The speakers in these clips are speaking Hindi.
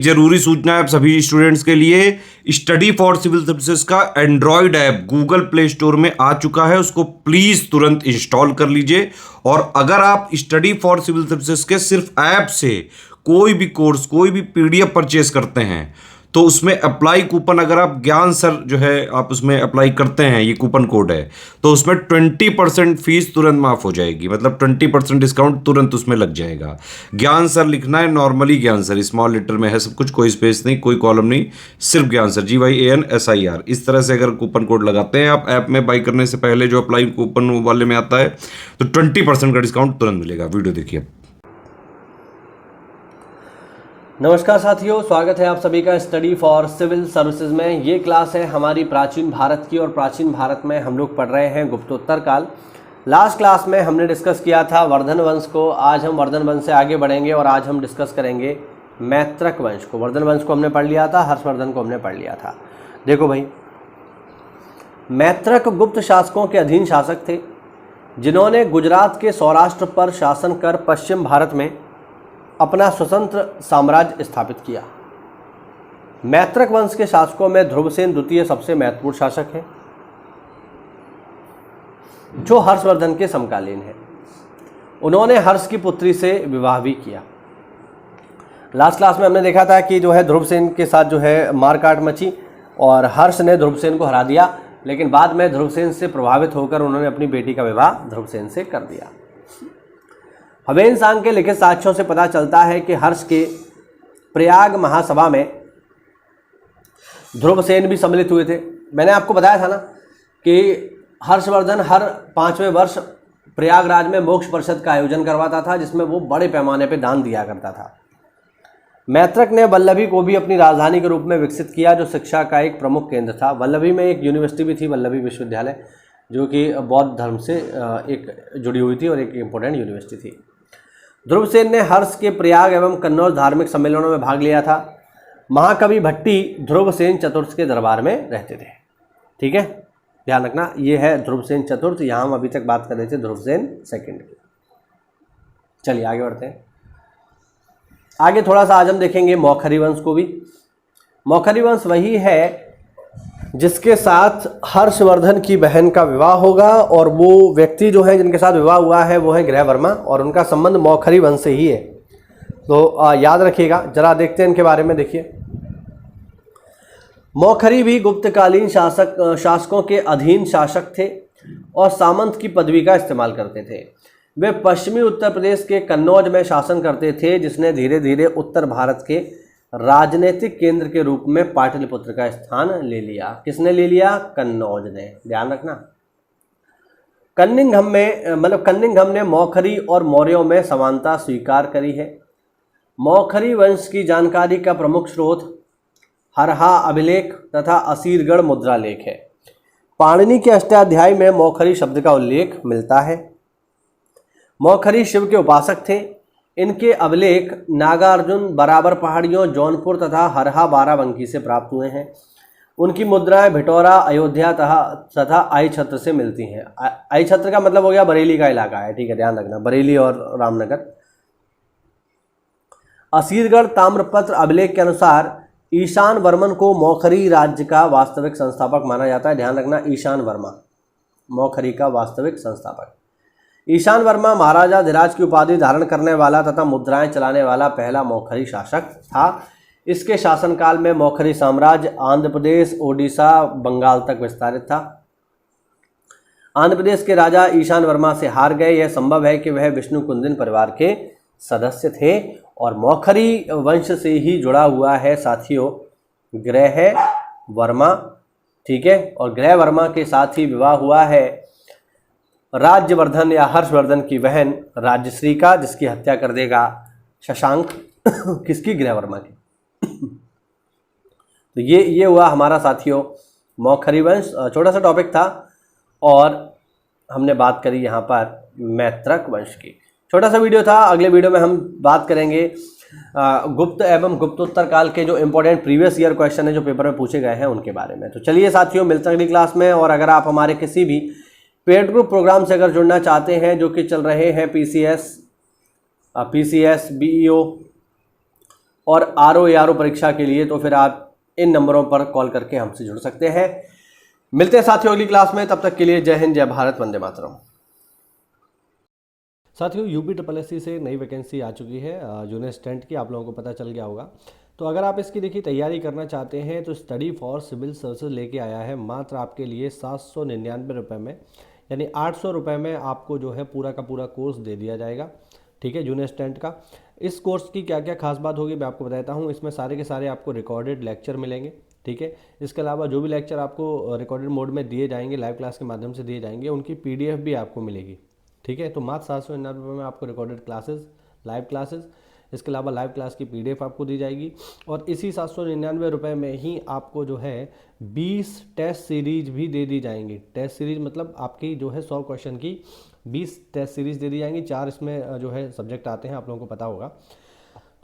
जरूरी सूचना है आप सभी स्टूडेंट्स के लिए, स्टडी फॉर सिविल सर्विसेज का Android app Google play store में आ चुका है, उसको प्लीज तुरंत इंस्टॉल कर लीजिए। और अगर आप स्टडी फॉर सिविल सर्विसेज के सिर्फ ऐप से कोई भी कोर्स, कोई भी पीडीएफ परचेस करते हैं तो उसमें अप्लाई कूपन, अगर आप ज्ञान सर जो है आप उसमें अप्लाई करते हैं, ये कूपन कोड है, तो उसमें 20% फीस तुरंत माफ हो जाएगी, मतलब 20% डिस्काउंट तुरंत उसमें लग जाएगा। ज्ञान सर लिखना है, नॉर्मली ज्ञान सर, स्मॉल लेटर में है सब कुछ, कोई स्पेस नहीं, कोई कॉलम नहीं, सिर्फ ज्ञान सर, GYANSIR। इस तरह से अगर कूपन कोड लगाते हैं आप ऐप में बाई करने से पहले, जो अप्लाई कूपन वाले में आता है, तो 20% का डिस्काउंट तुरंत मिलेगा। वीडियो देखिए। नमस्कार साथियों, स्वागत है आप सभी का स्टडी फॉर सिविल सर्विसेज में। ये क्लास है हमारी प्राचीन भारत की, और प्राचीन भारत में हम लोग पढ़ रहे हैं गुप्तोत्तर काल। लास्ट क्लास में हमने डिस्कस किया था वर्धन वंश को। आज हम वर्धन वंश से आगे बढ़ेंगे और आज हम डिस्कस करेंगे मैत्रक वंश को। वर्धन वंश को हमने पढ़ लिया था, हर्षवर्धन को हमने पढ़ लिया था। देखो भाई, मैत्रक गुप्त शासकों के अधीन शासक थे जिन्होंने गुजरात के सौराष्ट्र पर शासन कर पश्चिम भारत में अपना स्वतंत्र साम्राज्य स्थापित किया। मैत्रक वंश के शासकों में ध्रुवसेन द्वितीय सबसे महत्वपूर्ण शासक हैं, जो हर्षवर्धन के समकालीन हैं। उन्होंने हर्ष की पुत्री से विवाह भी किया। लास्ट क्लास में हमने देखा था कि जो है ध्रुवसेन के साथ जो है मारकाट मची और हर्ष ने ध्रुवसेन को हरा दिया, लेकिन बाद में ध्रुवसेन से प्रभावित होकर उन्होंने अपनी बेटी का विवाह ध्रुवसेन से कर दिया। हवेन सांग के लिखित साक्ष्यों से पता चलता है कि हर्ष के प्रयाग महासभा में ध्रुवसेन भी सम्मिलित हुए थे। मैंने आपको बताया था ना कि हर्षवर्धन हर 5वें वर्ष प्रयागराज में मोक्ष परिषद का आयोजन करवाता था, जिसमें वो बड़े पैमाने पर दान दिया करता था। मैत्रक ने वल्लभी को भी अपनी राजधानी के रूप में विकसित किया, जो शिक्षा का एक प्रमुख केंद्र था। वल्लभी में एक यूनिवर्सिटी भी थी, वल्लभी विश्वविद्यालय, जो कि बौद्ध धर्म से एक जुड़ी हुई थी और एक इम्पोर्टेंट यूनिवर्सिटी थी। ध्रुवसेन ने हर्ष के प्रयाग एवं कन्नौज धार्मिक सम्मेलनों में भाग लिया था। महाकवि भट्टी ध्रुवसेन चतुर्थ के दरबार में रहते थे। ठीक है, ध्यान रखना, ये है ध्रुवसेन चतुर्थ। यहाँ हम अभी तक बात कर रहे थे ध्रुवसेन सेकंड की। चलिए आगे बढ़ते हैं। आगे थोड़ा सा आज हम देखेंगे मौखरी वंश को भी। मौखरी वंश वही है जिसके साथ हर्षवर्धन की बहन का विवाह होगा, और वो व्यक्ति जो है जिनके साथ विवाह हुआ है वो है गृहवर्मा, और उनका संबंध मौखरी वंश से ही है। तो याद रखिएगा। जरा देखते हैं इनके बारे में। देखिए, मौखरी भी गुप्तकालीन शासकों के अधीन शासक थे और सामंत की पदवी का इस्तेमाल करते थे। वे पश्चिमी उत्तर प्रदेश के कन्नौज में शासन करते थे, जिसने धीरे धीरे उत्तर भारत के राजनीतिक केंद्र के रूप में पाटलिपुत्र का स्थान ले लिया। किसने ले लिया? कन्नौज ने। ध्यान रखना। कन्निंघम ने मौखरी और मौर्यों में समानता स्वीकार करी है। मौखरी वंश की जानकारी का प्रमुख स्रोत हरहा अभिलेख तथा असीरगढ़ मुद्रा लेख है। पाणिनि के अष्टाध्यायी में मौखरी शब्द का उल्लेख मिलता है। मौखरी शिव के उपासक थे। इनके अभिलेख नागार्जुन, बराबर पहाड़ियों, जौनपुर तथा हरहा बाराबंकी से प्राप्त हुए हैं। उनकी मुद्राएं भिटौरा, अयोध्या तथा आई छत्र से मिलती हैं। आई छत्र का मतलब हो गया बरेली का इलाका है। ठीक है, ध्यान रखना, बरेली और रामनगर। असीरगढ़ ताम्रपत्र अभिलेख के अनुसार ईशान वर्मन को मौखरी राज्य का वास्तविक संस्थापक माना जाता है। ध्यान रखना, ईशान वर्मा मौखरी का वास्तविक संस्थापक। ईशान वर्मा महाराजा धीराज की उपाधि धारण करने वाला तथा मुद्राएं चलाने वाला पहला मौखरी शासक था। इसके शासनकाल में मौखरी साम्राज्य आंध्र प्रदेश, ओडिशा, बंगाल तक विस्तारित था। आंध्र प्रदेश के राजा ईशान वर्मा से हार गए। यह संभव है कि वह विष्णुकुंदिन परिवार के सदस्य थे, और मौखरी वंश से ही जुड़ा हुआ है साथियों ग्रह वर्मा। ठीक है, और ग्रह वर्मा के साथ ही विवाह हुआ है राज्यवर्धन या हर्षवर्धन की बहन राज्यश्री का, जिसकी हत्या कर देगा शशांक। किसकी? गृहवर्मा की। तो ये हुआ हमारा साथियों मौखरी वंश। छोटा सा टॉपिक था और हमने बात करी यहाँ पर मैत्रक वंश की। छोटा सा वीडियो था। अगले वीडियो में हम बात करेंगे गुप्त एवं गुप्तोत्तर काल के जो इंपॉर्टेंट प्रीवियस ईयर क्वेश्चन है जो पेपर में पूछे गए हैं उनके बारे में। तो चलिए साथियों, मिलते हैं अगली क्लास में। और अगर आप हमारे किसी भी पेड ग्रुप प्रोग्राम से अगर जुड़ना चाहते हैं जो कि चल रहे हैं PCS, BEO और आरओ ARO परीक्षा के लिए तो फिर आप इन नंबरों पर कॉल करके हमसे जुड़ सकते हैं। मिलते हैं साथियों अगली क्लास में, तब तक के लिए जय हिंद, जय भारत, वंदे मातरम। साथियों UPSSC से नई वैकेंसी आ चुकी है जूनियर असिस्टेंट की, आप लोगों को पता चल गया होगा। तो अगर आप इसकी देखिए तैयारी करना चाहते हैं तो स्टडी फॉर सिविल सर्विसेज लेके आया है मात्र आपके लिए 799 रुपये में, यानी 800 रुपये में आपको जो है पूरा का पूरा कोर्स दे दिया जाएगा। ठीक है, जूनियर असिस्टेंट का। इस कोर्स की क्या क्या खास बात होगी मैं आपको बताता हूँ। इसमें सारे के सारे आपको रिकॉर्डेड लेक्चर मिलेंगे। ठीक है, इसके अलावा जो भी लेक्चर आपको रिकॉर्डेड मोड में दिए जाएंगे, लाइव क्लास के माध्यम से दिए जाएंगे, उनकी PDF भी आपको मिलेगी। ठीक है, तो मात्र 799 रुपये में आपको रिकॉर्डेड क्लासेस, लाइव क्लासेस, इसके अलावा लाइव क्लास की PDF आपको दी जाएगी। और इसी 799 रुपये में ही आपको जो है 20 टेस्ट सीरीज भी दे दी जाएंगी। टेस्ट सीरीज मतलब आपकी जो है 100 क्वेश्चन की 20 टेस्ट सीरीज दे दी जाएंगी। 4 इसमें जो है सब्जेक्ट आते हैं, आप लोगों को पता होगा।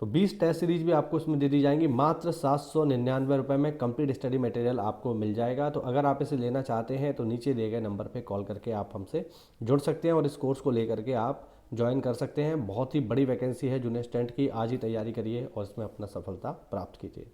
तो 20 टेस्ट सीरीज भी आपको इसमें दे दी जाएंगी। मात्र 799 रुपये में कंप्लीट स्टडी मटेरियल आपको मिल जाएगा। तो अगर आप इसे लेना चाहते हैं तो नीचे दिए गए नंबर पे कॉल करके आप हमसे जुड़ सकते हैं और इस कोर्स को लेकर के आप ज्वाइन कर सकते हैं। बहुत ही बड़ी वैकेंसी है जूनियर असिस्टेंट की, आज ही तैयारी करिए और इसमें अपना सफलता प्राप्त कीजिए।